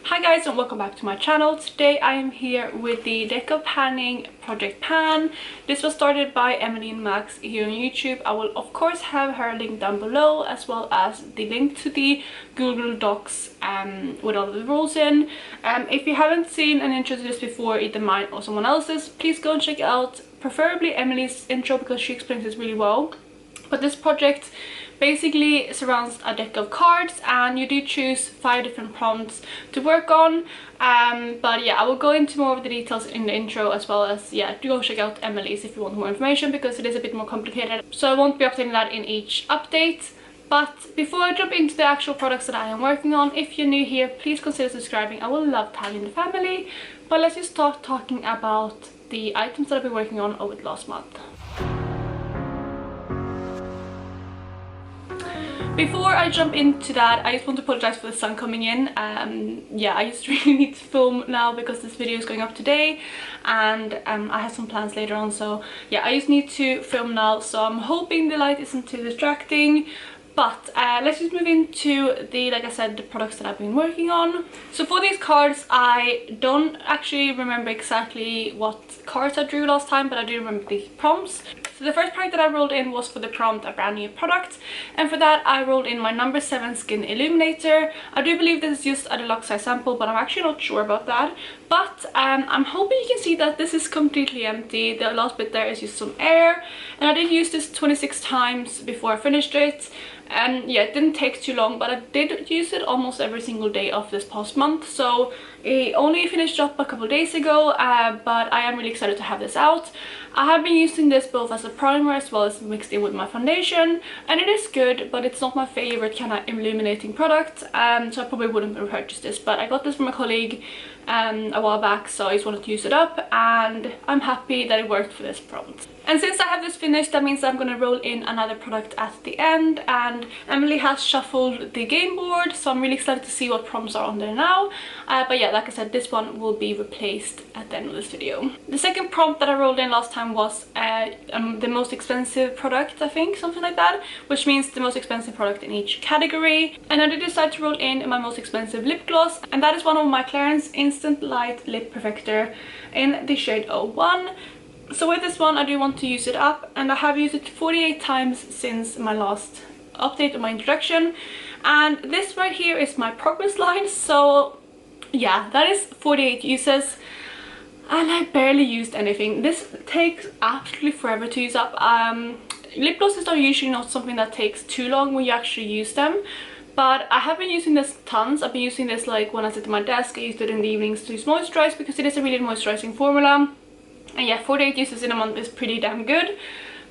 Hi guys and welcome back to my channel. Today I am here with the Deco Panning Project Pan. This was started by Emilynmax here on YouTube. I will of course have her link down below, as well as the link to the Google Docs with all the rules in. If you haven't seen an intro to this before, either mine or someone else's, please go and check out preferably Emily's intro because she explains this really well. But this project basically surrounds a deck of cards and you do choose 5 different prompts to work on. But yeah, I will go into more of the details in the intro, as well as do go check out Emily's if you want more information, because it is a bit more complicated. So I won't be updating that in each update. But before I jump into the actual products that I am working on, if you're new here, please consider subscribing. I would love to have you in the family. But let's just start talking about the items that I've been working on over the last month. Before I jump into that, I just want to apologize for the sun coming in. I just really need to film now because this video is going up today, and I have some plans later on, so yeah, I just need to film now. So I'm hoping the light isn't too distracting. But let's just move into the, like I said, the products that I've been working on. So for these cards, I don't actually remember exactly what cards I drew last time, but I do remember the prompts. So the first product that I rolled in was for the prompt, a brand new product. And for that, I rolled in my number 7 skin illuminator. I do believe this is just a deluxe size sample, but I'm actually not sure about that. But I'm hoping you can see that this is completely empty. The last bit there is just some air. And I did use this 26 times before I finished it. And yeah, it didn't take too long, but I did use it almost every single day of this past month. So it only finished up a couple of days ago, but I am really excited to have this out. I have been using this both as a primer as well as mixed in with my foundation, and it is good, but it's not my favorite kind of illuminating product, so I probably wouldn't repurchase this. But I got this from a colleague a while back, so I just wanted to use it up, and I'm happy that it worked for this prompt. And since I have this finished, that means I'm going to roll in another product at the end, and Emily has shuffled the game board, so I'm really excited to see what prompts are on there now. But yeah, like I said, this one will be replaced at the end of this video. The second prompt that I rolled in last time was the most expensive product, I think, something like that, which means the most expensive product in each category. And I did decide to roll in my most expensive lip gloss, and that is one of my Clarins Instant Light Lip Perfector in the shade 01. So with this one, I do want to use it up, and I have used it 48 times since my last update of my introduction. And this right here is my progress line, so yeah, that is 48 uses. And I barely used anything. This takes absolutely forever to use up. Lip glosses are usually not something that takes too long when you actually use them. But I have been using this tons. I've been using this like when I sit at my desk. I used it in the evenings to moisturize because it is a really moisturizing formula. And yeah, 48 uses in a month is pretty damn good.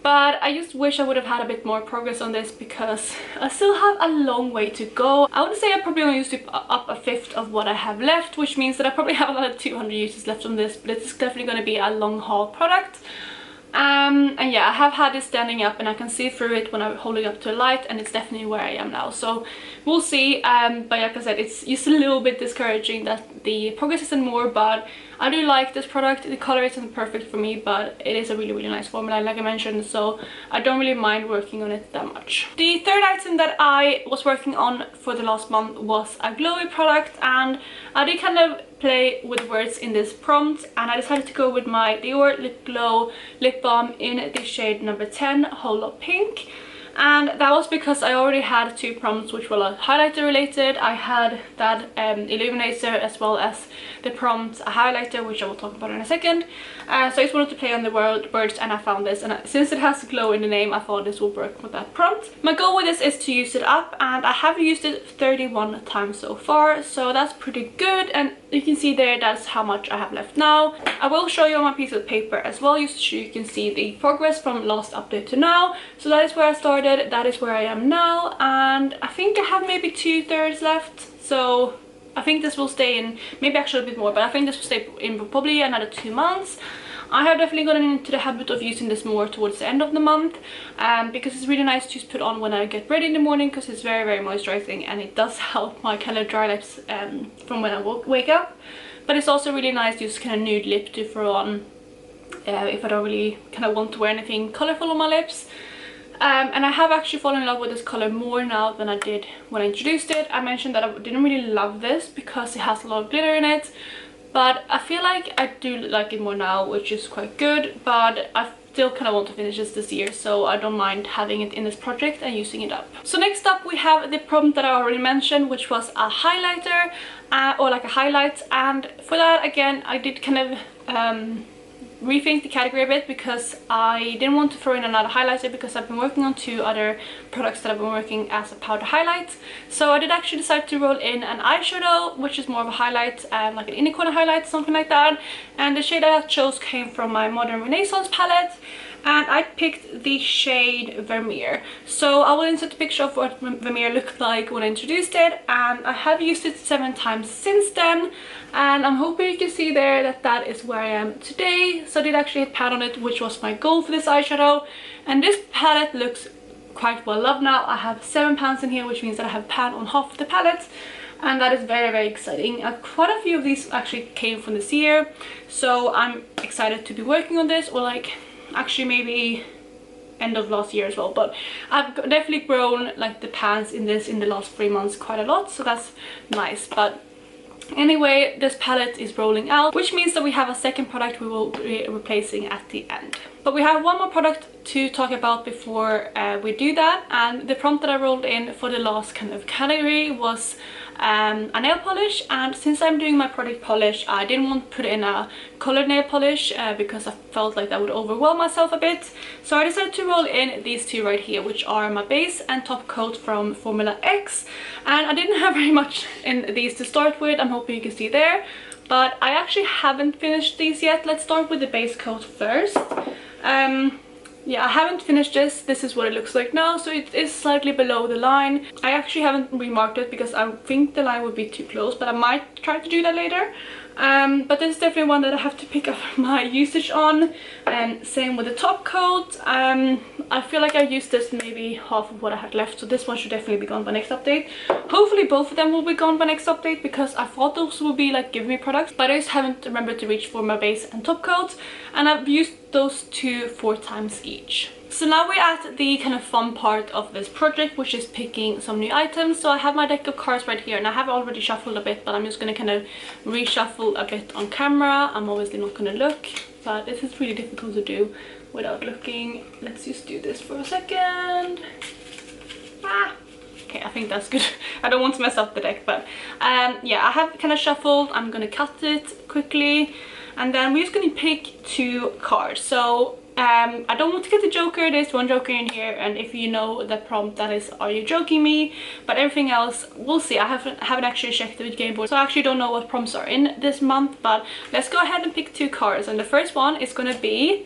But I just wish I would have had a bit more progress on this because I still have a long way to go. I would say I probably only used up a fifth of what I have left, which means that I probably have another 200 uses left on this, but it's definitely going to be a long haul product. And yeah, I have had it standing up and I can see through it when I'm holding up to a light, and it's definitely where I am now, so we'll see. But like I said, it's just a little bit discouraging that the progress isn't more, but I do like this product. The color isn't perfect for me, but it is a really nice formula, like I mentioned, so I don't really mind working on it that much. The third item that I was working on for the last month was a Glowy product, and I did kind of play with words in this prompt, and I decided to go with my Dior Lip Glow Lip Balm in the shade number 10 Holo Pink. And that was because I already had 2 prompts which were highlighter related. I had that illuminator as well as the prompt a highlighter, which I will talk about in a second. So I just wanted to play on the words, and I found this, and since it has glow in the name, I thought this would work with that prompt. My goal with this is to use it up, and I have used it 31 times so far, so that's pretty good. And you can see there, that's how much I have left now. I will show you on my piece of paper as well, just so you can see the progress from last update to now. So that is where I started, that is where I am now, and I think I have maybe 2/3 left. So I think this will stay in, maybe actually a bit more, but I think this will stay in for probably another 2 months. I have definitely gotten into the habit of using this more towards the end of the month, because it's really nice to just put on when I get ready in the morning, because it's very moisturizing, and it does help my kind of dry lips from when I wake up. But it's also really nice to use kind of nude lip to throw on if I don't really kind of want to wear anything colorful on my lips. And I have actually fallen in love with this color more now than I did when I introduced it. I mentioned that I didn't really love this because it has a lot of glitter in it, but I feel like I do like it more now, which is quite good. But I still kind of want to finish this year, so I don't mind having it in this project and using it up. So next up we have the prompt that I already mentioned, which was a highlighter or like a highlight. And for that, again, I did kind of rethink the category a bit because I didn't want to throw in another highlighter because I've been working on 2 other products that I've been working as a powder highlight. So I did actually decide to roll in an eyeshadow, which is more of a highlight, like an inner corner highlight, something like that. And the shade I chose came from my Modern Renaissance palette, and I picked the shade Vermeer. So I will insert a picture of what Vermeer looked like when I introduced it, and I have used it 7 times since then, and I'm hoping you can see there that that is where I am today. So I did actually hit pan on it, which was my goal for this eyeshadow, and this palette looks quite well loved now. I have 7 pans in here, which means that I have pan on half of the palette, and that is very exciting. Quite a few of these actually came from this year, so I'm excited to be working on this, or like actually maybe end of last year as well. But I've definitely grown like the pans in this in the last 3 months quite a lot, so that's nice. But anyway, this palette is rolling out, which means that we have a second product we will be replacing at the end. But we have one more product to talk about before we do that, and the prompt that I rolled in for the last kind of category was a nail polish. And since I'm doing my product polish, I didn't want to put in a colored nail polish because I felt like that would overwhelm myself a bit. So I decided to roll in these 2 right here, which are my base and top coat from Formula X. And I didn't have very much in these to start with, I'm hoping you can see there, but I actually haven't finished these yet. Let's start with the base coat first. Yeah, I haven't finished this. This is what it looks like now, so it is slightly below the line. I actually haven't remarked it because I think the line would be too close, but I might try to do that later. But this is definitely one that I have to pick up my usage on, and same with the top coat. I feel like I used this maybe half of what I had left, so this one should definitely be gone by next update. Hopefully both of them will be gone by next update, because I thought those would be like Give Me products, but I just haven't remembered to reach for my base and top coat, and I've used those 2 4 times each. So now we're at the kind of fun part of this project, which is picking some new items. So I have my deck of cards right here, and I have already shuffled a bit, but I'm just going to kind of reshuffle a bit on camera. I'm obviously not going to look, but this is really difficult to do without looking. Let's just do this for a second. Okay, I think that's good. I don't want to mess up the deck, but yeah, I have kind of shuffled. I'm going to cut it quickly, and then we're just going to pick 2 cards. So I don't want to get the Joker. There's 1 Joker in here, and if you know the prompt, that is Are You Joking Me? But everything else, we'll see. I haven't actually checked the game board, so I actually don't know what prompts are in this month. But let's go ahead and pick 2 cards, and the first one is going to be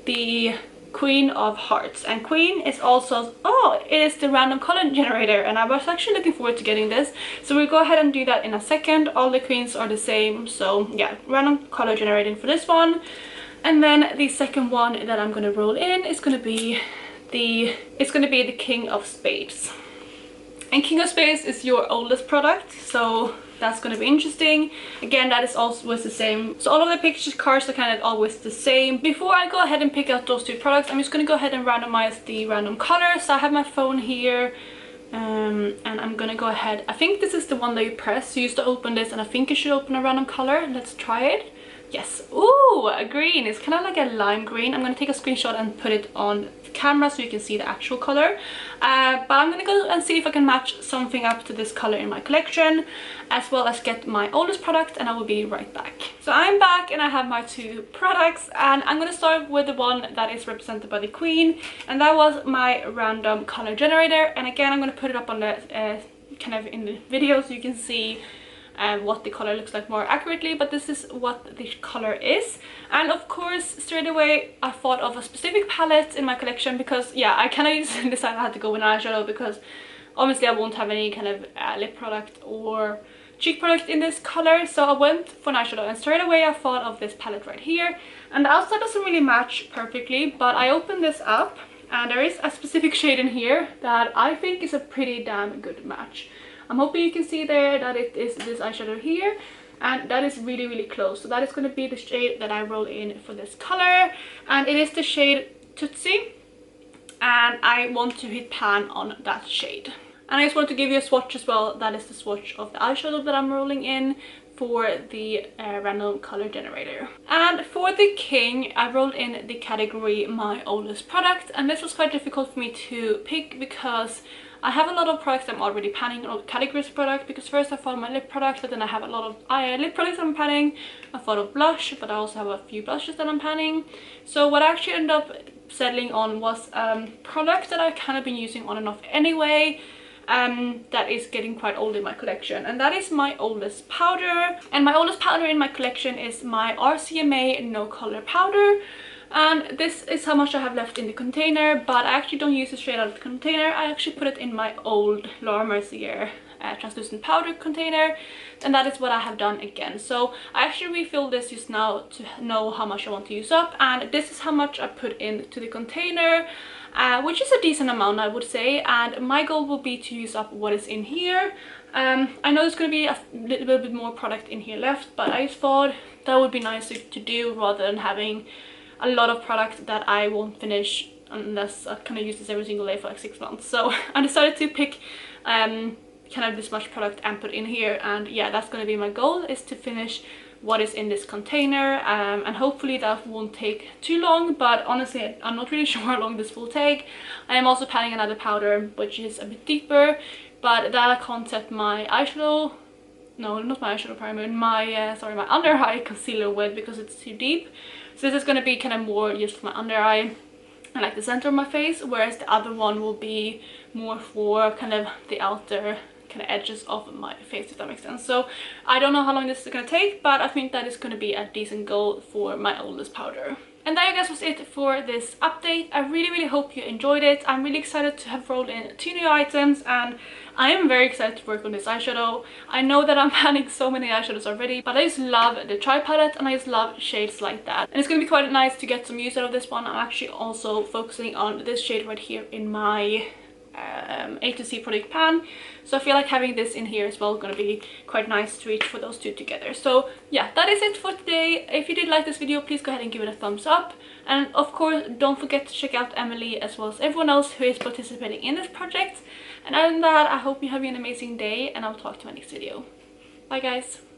the Queen of Hearts. And Queen is also, oh, it is the random color generator, and I was actually looking forward to getting this, so we'll go ahead and do that in a second. All the queens are the same, so yeah, random color generating for this one. And then the second one that I'm going to roll in is going to be the King of Spades. And King of Spades is your oldest product, so that's going to be interesting. Again, that is always the same. So all of the picture cards are kind of always the same. Before I go ahead and pick out those 2 products, I'm just going to go ahead and randomize the random colors. So I have my phone here, and I'm going to go ahead. I think this is the one that you press. You used to open this, and I think you should open a random color. Let's try it. Yes. Ooh, a green. It's kind of like a lime green. I'm going to take a screenshot and put it on the camera so you can see the actual color. But I'm going to go and see if I can match something up to this color in my collection, as well as get my oldest product, and I will be right back. So I'm back, and I have my 2 products, and I'm going to start with the one that is represented by the Queen, and that was my random color generator. And again, I'm going to put it up on the kind of in the video so you can see what the color looks like more accurately, but this is what the color is. And of course, straight away I thought of a specific palette in my collection, because yeah, I kind of decided I had to go with an eyeshadow, because obviously I won't have any kind of lip product or cheek product in this color, so I went for an eyeshadow, and straight away I thought of this palette right here. And the outside doesn't really match perfectly, but I opened this up, and there is a specific shade in here that I think is a pretty damn good match. I'm hoping you can see there that it is this eyeshadow here, and that is really close. So that is going to be the shade that I roll in for this color, and it is the shade Tootsie. and I want to hit pan on that shade. And I just want to give you a swatch as well. That is the swatch of the eyeshadow that I'm rolling in for the random color generator. And for the king, I rolled in the category my oldest product, and this was quite difficult for me to pick because I have a lot of products I'm already panning on categories of product, because first I thought my lip products, but then I have a lot of lip products I'm panning. I thought of blush, but I also have a few blushes that I'm panning. So what I actually ended up settling on was product that I've kind of been using on and off anyway, that is getting quite old in my collection, and that is my oldest powder. And my oldest powder in my collection is my RCMA No Color powder, and this is how much I have left in the container, but I actually don't use it straight out of the container. I actually put it in my old Laura Mercier translucent powder container, and that is what I have done again. So I actually refilled this just now to know how much I want to use up, and this is how much I put into the container, which is a decent amount, I would say, and my goal will be to use up what is in here. I know there's going to be a little bit more product in here left, but I thought that would be nice to do rather than having a lot of product that I won't finish unless I kind of use this every single day for like 6 months. So I decided to pick kind of this much product and put in here, and yeah, that's going to be my goal, is to finish what is in this container, and hopefully that won't take too long, but honestly I'm not really sure how long this will take. I am also panning another powder which is a bit deeper, but that I can't set my eyeshadow, no, not my eyeshadow primer, my sorry, my under eye concealer with, because it's too deep. So this is going to be kind of more used for my under eye and like the center of my face, whereas the other one will be more for kind of the outer kind of edges of my face, if that makes sense. So I don't know how long this is going to take, but I think that is going to be a decent goal for my oldest powder. And that, I guess, was it for this update. I really hope you enjoyed it. I'm really excited to have rolled in 2 new items, and I am very excited to work on this eyeshadow. I know that I'm panning so many eyeshadows already, but I just love the tri palette and I just love shades like that. And it's going to be quite nice to get some use out of this one. I'm actually also focusing on this shade right here in my A to C product pan, so I feel like having this in here as well is going to be quite nice to reach for those two together. So yeah, that is it for today. If you did like this video, please go ahead and give it a thumbs up, and of course don't forget to check out Emily as well as everyone else who is participating in this project. And other than that, I hope you have an amazing day, and I'll talk to you in my next video. Bye guys.